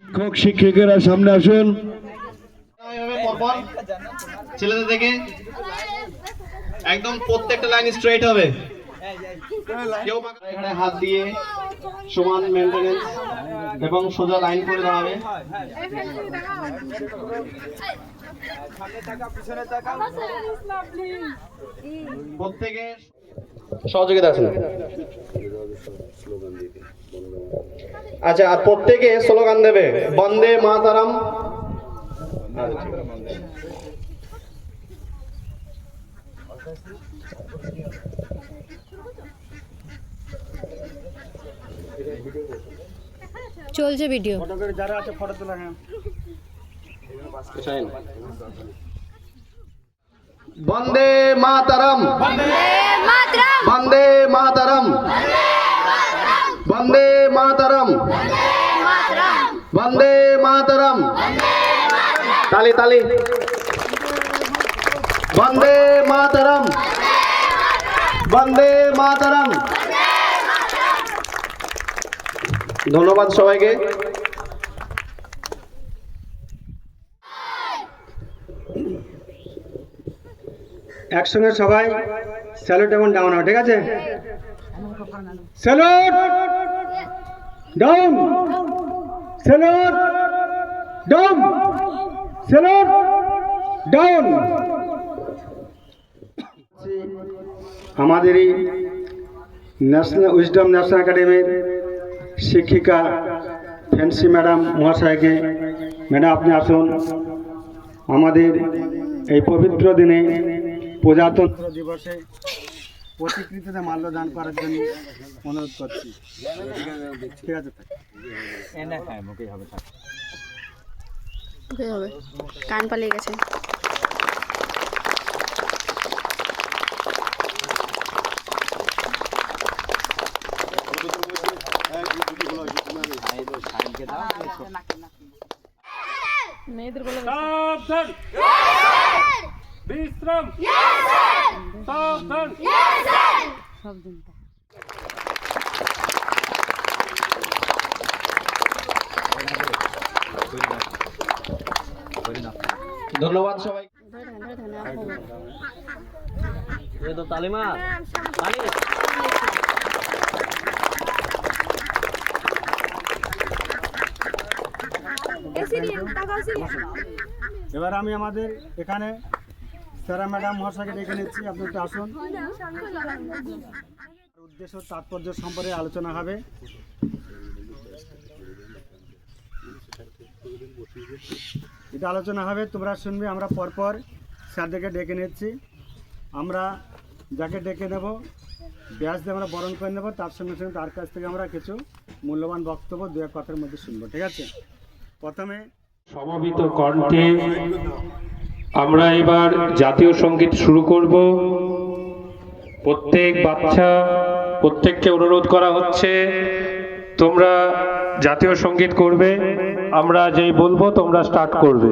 শিক্ষক শিক্ষিকারা সামনে আসুন। ছেলেদের দেখে একদম প্রত্যেকটা লাইন স্ট্রেট হবে। কেউ এখানে হাত দিয়ে সমান মেইনটেনেন্স এবং সোজা লাইন করে দাঁড়াবে। প্রত্যেকে সহযোগিতা আছে। আচ্ছা, আর প্রত্যেকে স্লোগান দেবে বন্দে মাতারাম। চলছে ভিডিও। যারা আছে ফটো তোলা। বন্দে মাতারাম, বন্দে মাতারাম, বন্দে মাতারাম, বন্দে মাতারাম। তালি তালি। বন্দে মাতারাম, বন্দে মাতারাম। ধন্যবাদ সবাইকে। একসঙ্গে সবাই স্যালুট এবং ডাউন হবে, ঠিক আছে? Salute down, salute down, salute down. আমাদেরই ন্যাশনাল উইজডম ন্যাশনাল একাডেমির শিক্ষিকা ফ্যান্সি ম্যাডাম মহাশয়কে, ম্যাডাম আপনি আসুন। আমাদের এই পবিত্র দিনে প্রজাতন্ত্র দিবসে প্রতিকৃতিতে মাল্যদান করার জন্য অনুরোধ করছি, ঠিক আছে? কান পালিয়ে গেছে। সাবধান, বিশ্রাম, সাবধান। ধন্যবাদ সবাই। তালিমা এবার আমি আমাদের এখানে স্যারা ম্যাডাম মহাশয়কে ডেকে নিচ্ছি, আপনি একটু আসুন। উদ্দেশ্য তাৎপর্য সম্পর্কে আলোচনা হবে। এটা আলোচনা হবে, তোমরা শুনবে। আমরা পরপর স্যারদেরকে ডেকে নিচ্ছি। আমরা যাকে ডেকে নেব ব্যাস দিয়ে আমরা বরণ করে নেব, তার সঙ্গে সঙ্গে তার কাছ থেকে আমরা কিছু মূল্যবান বক্তব্য দু এক কথার মধ্যে শুনবো, ঠিক আছে? প্রথমে সমবেত কণ্ঠে আমরা এবার জাতীয় সঙ্গীত শুরু করব। প্রত্যেক বাচ্চা, প্রত্যেককে অনুরোধ করা হচ্ছে তোমরা জাতীয় সঙ্গীত করবে। আমরা যেই বলবো তোমরা স্টার্ট করবে।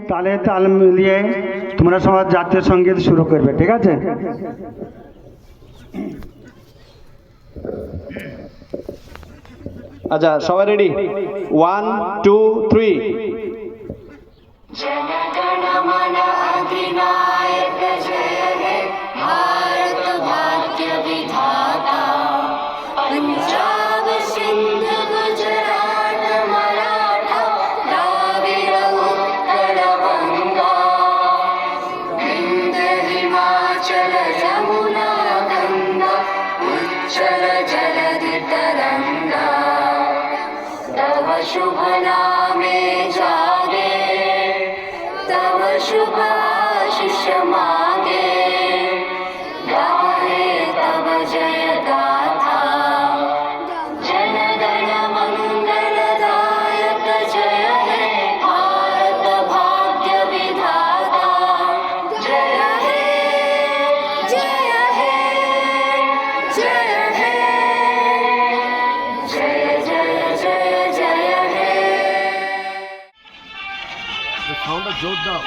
তালে তাল মিলিয়ে তোমরা সবাই জাতীয় সঙ্গীত শুরু করবে, ঠিক আছে? আচ্ছা, সবাই রেডি? 1 2 3। जनगण मन अधिनायक जय हे भारत भाग्य विधाता पंजाब सिंध गुजरात मराठा द्राविड़ उत्कल बंगा विंध्य हिमाचल यमुना गंगा उच्चल जलधि तरंगा तव शुभ नामे जागे तव शुभ आशीष मांगे गाहे तव जय गाथा जन गण मंगल दायक जय हे भारत भाग्य विधाता जय हे जय हे जय हे जय जय जय जय हे। সাউন্ডটা জোর দাও।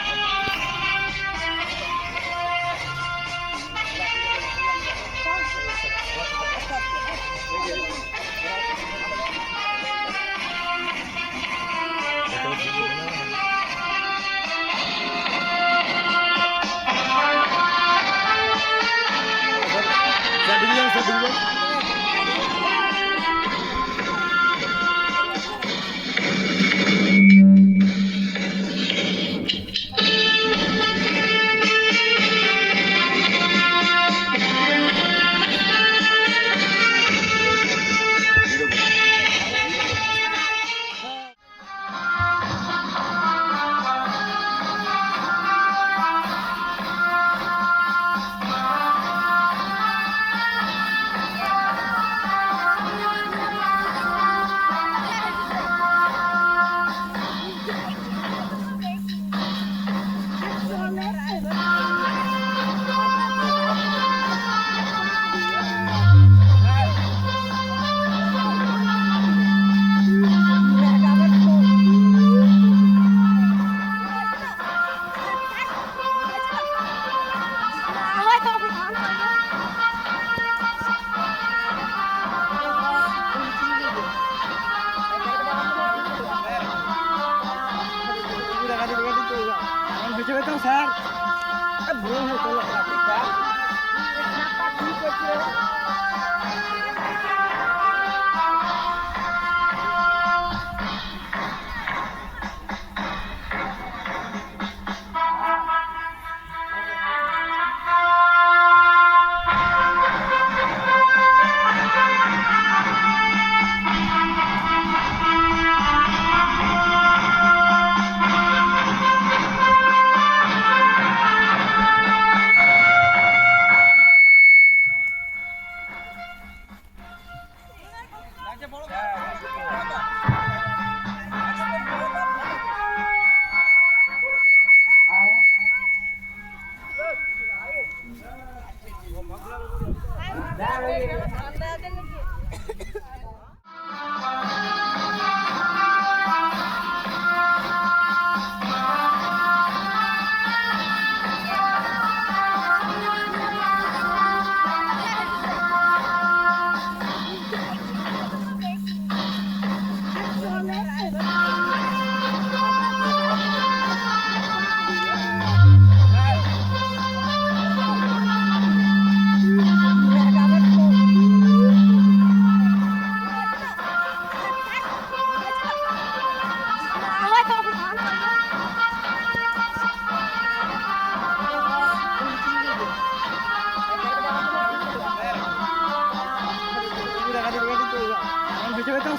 স্যার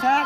স্যার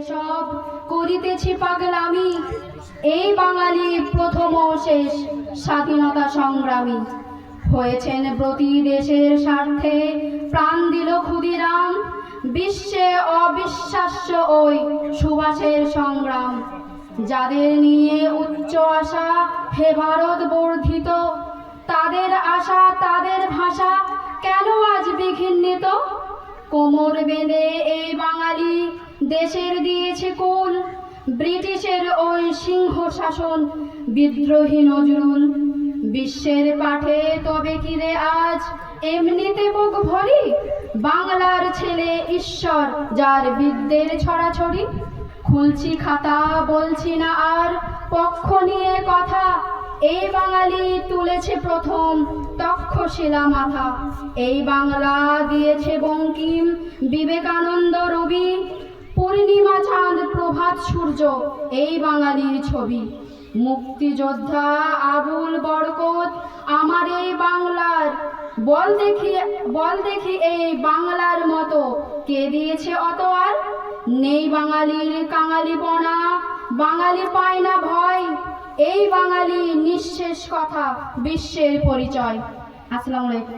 সব করিতেছি পাগলামি, এই বাঙালি প্রথম ও শেষ স্বাধীনতা সংগ্রামী। হয়েছেন প্রতি দেশের স্বার্থে প্রাণ দিল ক্ষুদিরাম, বিশ্বে অবিশ্বাস্য ওই সুভাষের সংগ্রাম। যাদের নিয়ে উচ্চ আশা হে ভারত বর্ধিত, তাদের আশা তাদের ভাষা কেন আজ বিঘ্নিত? কোমর বেঁধে এই বাঙালি দেশের দিয়েছে কুল, ব্রিটিশের ওই সিংহ শাসন বিদ্রোহী নজরুল। বিশ্বের পাঠে তবে কি রে আজ এমনিতে বুক ভরি, বাংলার ছেলে ঈশ্বর যার বিদ্যের ছড়াছড়ি। খুলছি খাতা, বলছি না আর পক্ষ নিয়ে কথা। এই বাঙালি তুলেছে প্রথম তক্ষশিলা মাথা। এই বাংলা দিয়েছে বঙ্কিম, বিবেকানন্দ, রবি, পূর্ণিমা চাঁদ, প্রভাত সূর্য, এই বাঙালির ছবি। মুক্তিযোদ্ধা আবুল বরকত আমার এই বাংলার, বল দেখি এই বাংলার মতো কে দিয়েছে অত আর? নেই বাঙালির কাঙালিপনা, বাঙালি পায় না ভয়। এই বাঙালি নিঃশেষ কথা, বিশ্বের পরিচয়। আসসালামু আলাইকুম।